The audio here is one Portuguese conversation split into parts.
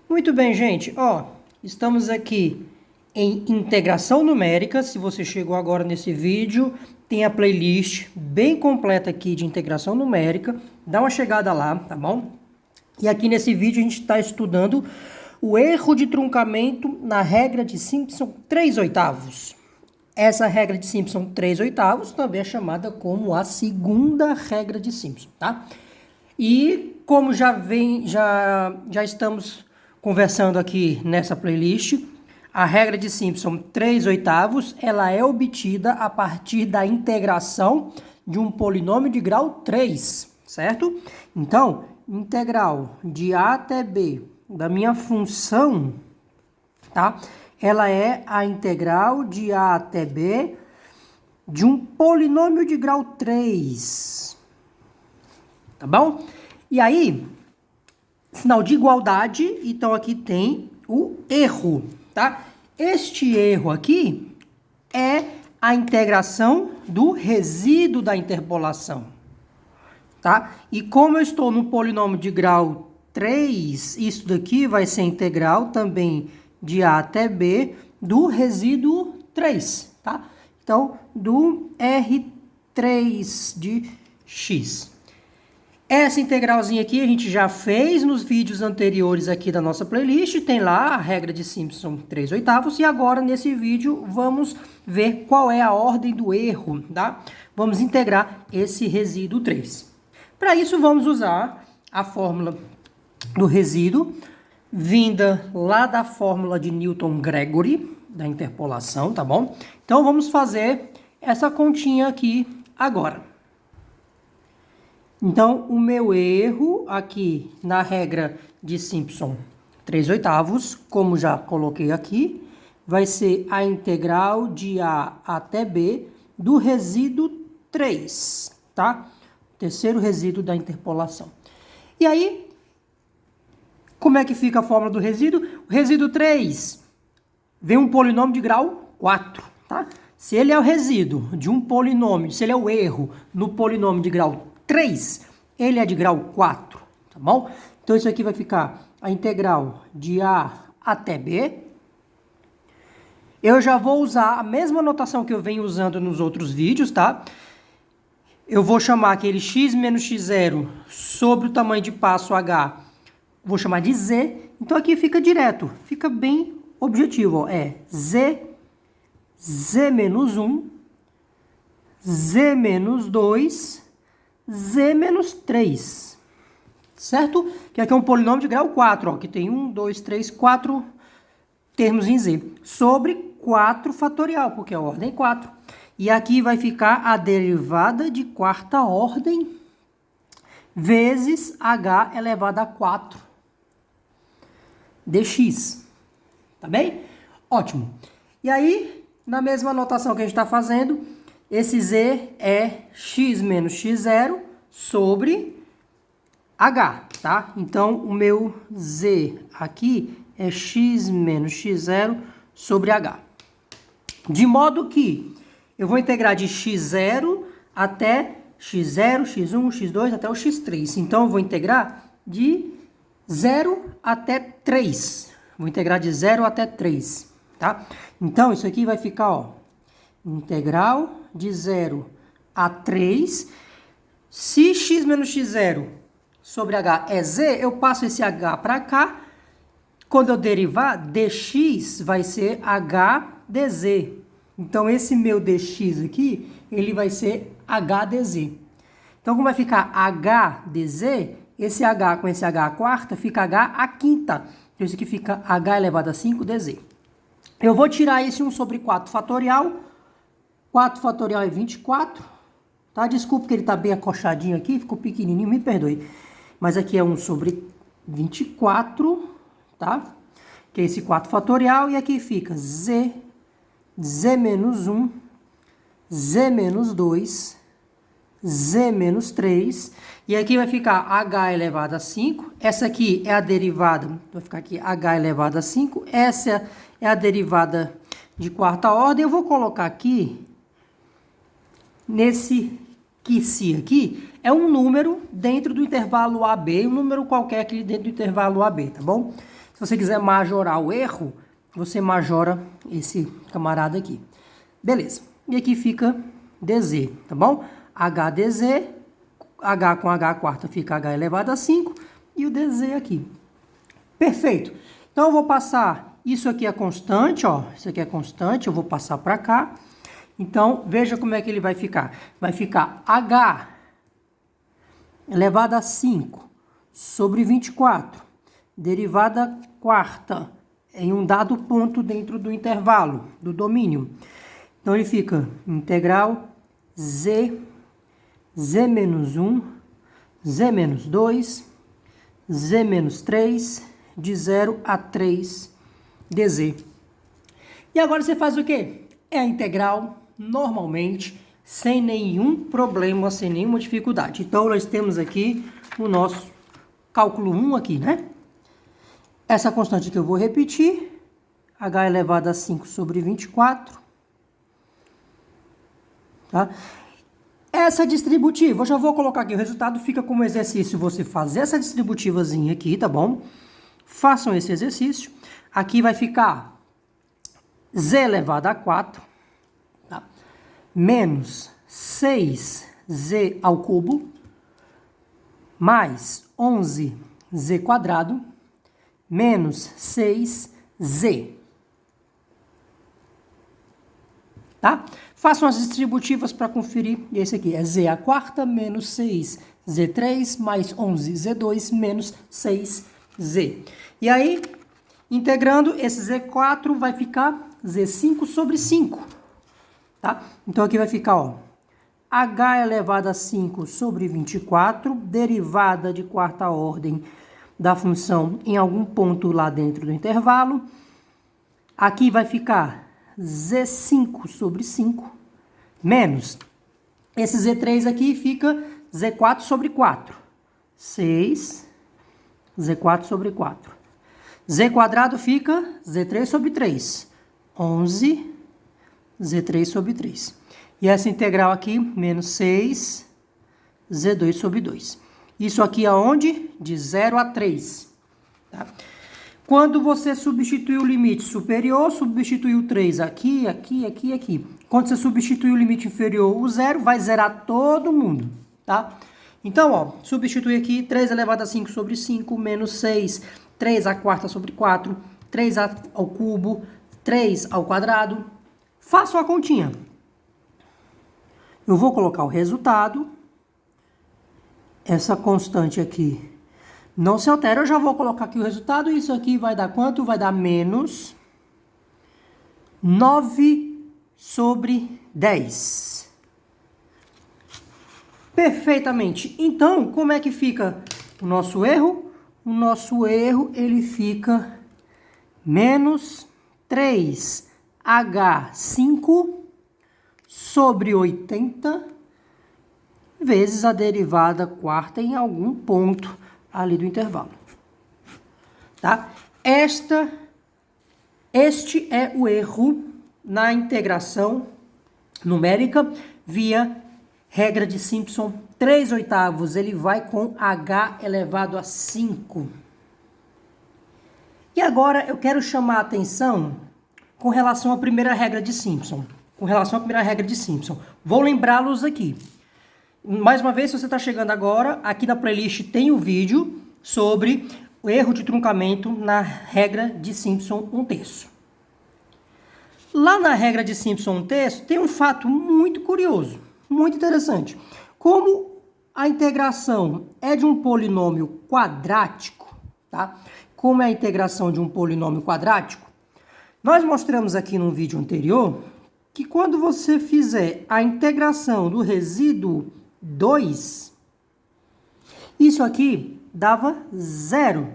Muito bem, gente. Ó, estamos aqui em integração numérica. Se você chegou agora nesse vídeo, tem a playlist bem completa aqui de integração numérica. Dá uma chegada lá, tá bom? E aqui nesse vídeo a gente está estudando o erro de truncamento na regra de Simpson 3/8. Essa regra de Simpson 3/8 também é chamada como a segunda regra de Simpson, tá? E como já estamos conversando aqui nessa playlist, a regra de Simpson 3/8, ela é obtida a partir da integração de um polinômio de grau 3, certo? Então, integral de a até b da minha função, tá? Ela é a integral de a até b de um polinômio de grau 3. Tá bom? E aí, sinal de igualdade, então aqui tem o erro, tá? Este erro aqui é a integração do resíduo da interpolação, tá? E como eu estou no polinômio de grau 3, isso daqui vai ser integral também de a até b do resíduo 3, tá? Então, do R3 de x. Essa integralzinha aqui a gente já fez nos vídeos anteriores aqui da nossa playlist, tem lá a regra de Simpson 3/8, e agora nesse vídeo vamos ver qual é a ordem do erro, tá? Vamos integrar esse resíduo 3. Para isso vamos usar a fórmula do resíduo, vinda lá da fórmula de Newton-Gregory, da interpolação, tá bom? Então vamos fazer essa continha aqui agora. Então, o meu erro aqui na regra de Simpson 3/8, como já coloquei aqui, vai ser a integral de a até b do resíduo 3, tá? Terceiro resíduo da interpolação. E aí, como é que fica a fórmula do resíduo? O resíduo 3 vem um polinômio de grau 4, tá? Se ele é o resíduo de um polinômio, se ele é o erro no polinômio de grau 3, ele é de grau 4, tá bom? Então, isso aqui vai ficar a integral de a até b. Eu já vou usar a mesma notação que eu venho usando nos outros vídeos, tá? Eu vou chamar aquele x menos x0 sobre o tamanho de passo h, vou chamar de z. Então, aqui fica direto, fica bem objetivo, ó. É z menos 1, z menos 2, z menos 3, certo? Que aqui é um polinômio de grau 4, ó, que tem 1, 2, 3, 4 termos em z, sobre 4 fatorial, porque é a ordem 4. E aqui vai ficar a derivada de quarta ordem vezes h elevado a 4 dx. Tá bem? Ótimo. E aí, na mesma notação que a gente está fazendo, esse z é x menos x0 sobre h, tá? Então, o meu z aqui é x menos x0 sobre h. De modo que eu vou integrar de x0 até x0, x1, x2, até o x3. Então, eu vou integrar de 0 até 3. Vou integrar de 0 até 3, tá? Então, isso aqui vai ficar, ó, integral de 0 a 3. Se x menos x0 sobre h é z, eu passo esse h para cá. Quando eu derivar, dx vai ser h dz. Então, esse meu dx aqui, ele vai ser h dz. Então, como vai ficar h dz, esse h com esse h à quarta fica h à quinta. Então, isso aqui fica h elevado a 5 dz. Eu vou tirar esse 1 sobre 4 fatorial. 4 fatorial é 24, tá? Desculpa que ele tá bem acochadinho aqui, ficou pequenininho, me perdoe. Mas aqui é 1 sobre 24, tá? Que é esse 4 fatorial, e aqui fica z menos 1, z menos 2, z menos 3, e aqui vai ficar h elevado a 5, essa aqui é a derivada, vai ficar aqui h elevado a 5, essa é a derivada de quarta ordem. Eu vou colocar aqui, nesse que se aqui, é um número dentro do intervalo AB, um número qualquer aqui dentro do intervalo AB, tá bom? Se você quiser majorar o erro, você majora esse camarada aqui. Beleza. E aqui fica dz, tá bom? HDZ, H com H quarta fica H elevado a 5 e o dz aqui. Perfeito. Então eu vou passar, isso aqui é constante, ó. Isso aqui é constante, eu vou passar para cá. Então, veja como é que ele vai ficar. Vai ficar H elevado a 5 sobre 24, derivada quarta, em um dado ponto dentro do intervalo, do domínio. Então, ele fica integral z menos 1, z menos 2, z menos 3, de 0 a 3 dz. E agora você faz o quê? É a integral normalmente, sem nenhum problema, sem nenhuma dificuldade. Então, nós temos aqui o nosso cálculo 1 aqui, né? Essa constante que eu vou repetir, h elevado a 5 sobre 24. Tá? Essa distributiva, eu já vou colocar aqui, o resultado fica como exercício você fazer essa distributivazinha aqui, tá bom? Façam esse exercício. Aqui vai ficar z elevado a 4, tá? Menos 6z ao cubo, mais 11z quadrado, menos 6z. Tá? Façam as distributivas para conferir. Esse aqui é z a quarta menos 6z3 mais 11z2 menos 6z. E aí, integrando esse z4 vai ficar z5 sobre 5. Tá? Então aqui vai ficar, ó, h elevado a 5 sobre 24, derivada de quarta ordem da função em algum ponto lá dentro do intervalo. Aqui vai ficar z5 sobre 5, menos esse z3 aqui fica z4 sobre 4. 6, z4 sobre 4. Z quadrado fica z3 sobre 3. 11, z3 sobre 3. E essa integral aqui, menos 6, z2 sobre 2. Isso aqui aonde? De 0 a 3. Tá? Quando você substituir o limite superior, substituir o 3 aqui, aqui, aqui, aqui. Quando você substituir o limite inferior, o 0, vai zerar todo mundo, tá? Então, ó, substituir aqui 3 elevado a 5 sobre 5, menos 6, 3 a quarta sobre 4, 3 ao cubo, 3 ao quadrado. Façam a continha. Eu vou colocar o resultado. Essa constante aqui não se altera, eu já vou colocar aqui o resultado. Isso aqui vai dar quanto? Vai dar menos 9 sobre 10. Perfeitamente. Então, como é que fica o nosso erro? O nosso erro, ele fica menos 3H5 sobre 80 vezes a derivada quarta em algum ponto ali do intervalo. Tá? Este é o erro na integração numérica via regra de Simpson 3/8. Ele vai com h elevado a 5. E agora eu quero chamar a atenção com relação à primeira regra de Simpson. Vou lembrá-los aqui. Mais uma vez, se você está chegando agora, aqui na playlist tem o vídeo sobre o erro de truncamento na regra de Simpson 1/3. Lá na regra de Simpson 1/3 tem um fato muito curioso, muito interessante. Como a integração é de um polinômio quadrático, tá? Como é a integração de um polinômio quadrático, nós mostramos aqui no vídeo anterior que quando você fizer a integração do resíduo 2, isso aqui dava 0.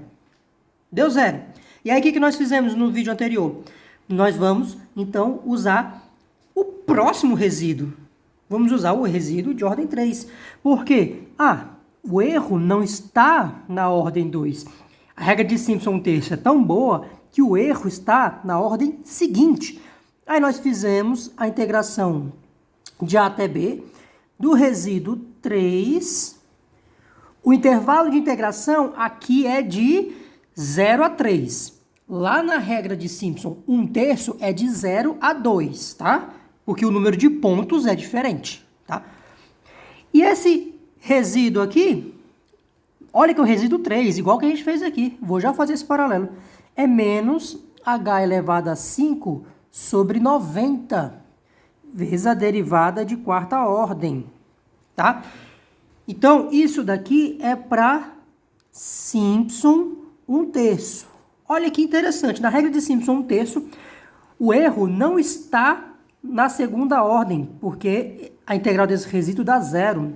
Deu 0. E aí, o que nós fizemos no vídeo anterior? Nós vamos, então, usar o próximo resíduo. Vamos usar o resíduo de ordem 3. Por quê? O erro não está na ordem 2. A regra de Simpson 1/3 é tão boa que o erro está na ordem seguinte. Aí nós fizemos a integração de A até B do resíduo 3. O intervalo de integração aqui é de 0 a 3. Lá na regra de Simpson, 1/3 é de 0 a 2, tá? Porque o número de pontos é diferente, tá? E esse resíduo aqui, olha que é o resíduo 3, igual que a gente fez aqui. Vou já fazer esse paralelo. É menos h elevado a 5 sobre 90, vezes a derivada de quarta ordem, tá? Então, isso daqui é para Simpson 1/3. Olha que interessante, na regra de Simpson 1/3, o erro não está na segunda ordem, porque a integral desse resíduo dá 0.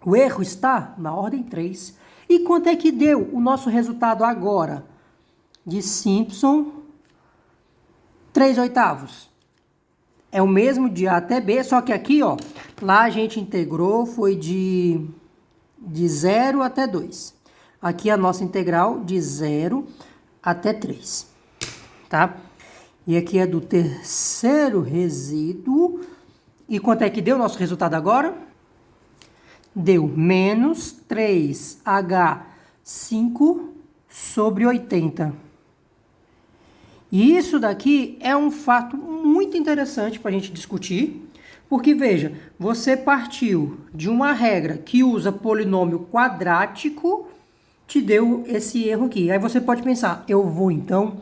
O erro está na ordem 3. E quanto é que deu o nosso resultado agora? De Simpson 3/8. É o mesmo de A até B, só que aqui, ó, lá a gente integrou, foi de 0 até 2. Aqui a nossa integral de 0 até 3, tá? E aqui é do terceiro resíduo. E quanto é que deu o nosso resultado agora? Deu menos 3H5 sobre 80. E isso daqui é um fato muito interessante para a gente discutir, porque, veja, você partiu de uma regra que usa polinômio quadrático, te deu esse erro aqui. Aí você pode pensar, eu vou, então,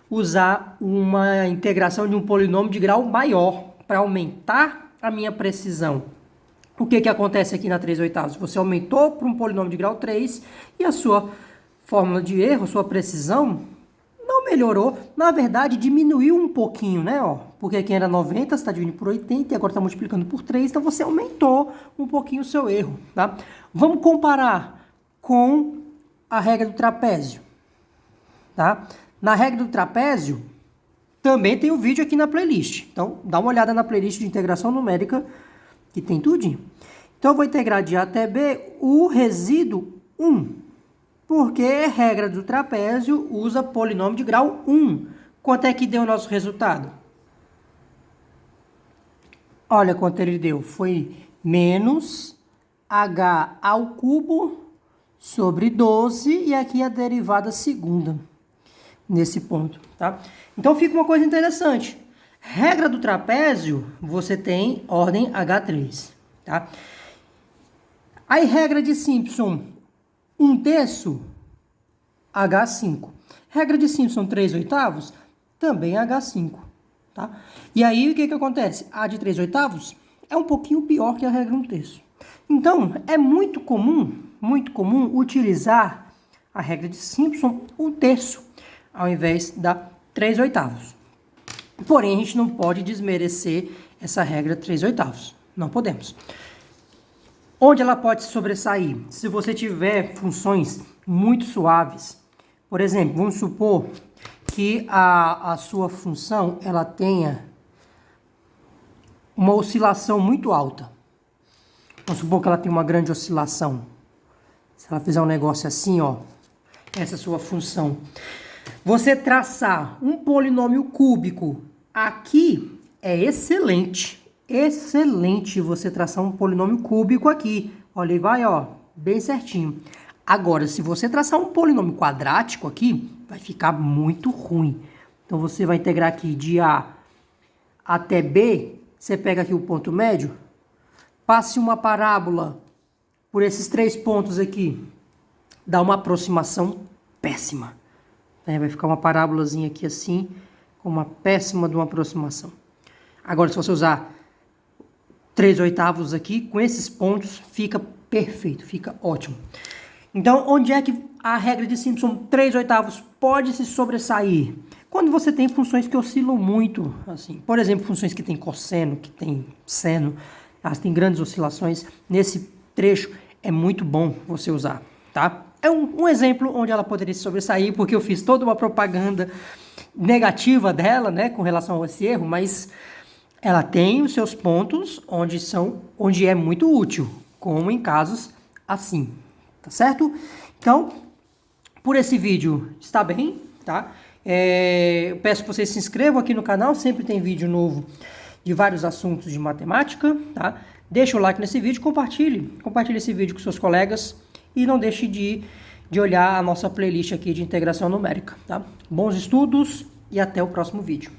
usar uma integração de um polinômio de grau maior para aumentar a minha precisão. O que acontece aqui na 3/8? Você aumentou para um polinômio de grau 3 e a sua fórmula de erro, sua precisão, não melhorou. Na verdade, diminuiu um pouquinho, né? Ó, porque aqui era 90, você está dividindo por 80 e agora está multiplicando por 3, então você aumentou um pouquinho o seu erro, tá? Vamos comparar com a regra do trapézio, tá? Na regra do trapézio, também tem um vídeo aqui na playlist. Então, dá uma olhada na playlist de integração numérica, que tem tudinho. Então, eu vou integrar de A até B o resíduo 1, porque a regra do trapézio usa polinômio de grau 1. Quanto é que deu o nosso resultado? Olha quanto ele deu. Foi menos h ao cubo sobre 12, e aqui a derivada segunda, nesse ponto, tá? Então, fica uma coisa interessante. Regra do trapézio, você tem ordem H3, tá? Aí, regra de Simpson, 1/3, H5. Regra de Simpson, 3/8, também H5, tá? E aí, o que acontece? A de 3/8 é um pouquinho pior que a regra 1/3. Então, é muito comum utilizar a regra de Simpson 1/3, ao invés da 3/8. Porém, a gente não pode desmerecer essa regra 3/8. Não podemos. Onde ela pode sobressair? Se você tiver funções muito suaves. Por exemplo, vamos supor que a sua função ela tenha uma oscilação muito alta. Vamos supor que ela tem uma grande oscilação. Se ela fizer um negócio assim, ó, essa é a sua função. Você traçar um polinômio cúbico aqui é excelente. Excelente você traçar um polinômio cúbico aqui. Olha, e vai, ó, bem certinho. Agora, se você traçar um polinômio quadrático aqui, vai ficar muito ruim. Então, você vai integrar aqui de A até B. Você pega aqui o ponto médio, passe uma parábola por esses 3 pontos aqui. Dá uma aproximação péssima. Vai ficar uma parábolazinha aqui assim, com uma péssima de uma aproximação. Agora, se você usar 3/8 aqui, com esses pontos, fica perfeito, fica ótimo. Então, onde é que a regra de Simpson 3/8 pode se sobressair? Quando você tem funções que oscilam muito, assim. Por exemplo, funções que tem cosseno, que tem seno, elas têm grandes oscilações. Nesse trecho, é muito bom você usar, tá? É um exemplo onde ela poderia se sobressair, porque eu fiz toda uma propaganda negativa dela, né, com relação a esse erro, mas ela tem os seus pontos onde é muito útil, como em casos assim, tá certo? Então, por esse vídeo está bem, tá? Eu peço que vocês se inscrevam aqui no canal, sempre tem vídeo novo de vários assuntos de matemática, tá? Deixa o like nesse vídeo, compartilhe esse vídeo com seus colegas e não deixe de de olhar a nossa playlist aqui de integração numérica, tá? Bons estudos e até o próximo vídeo.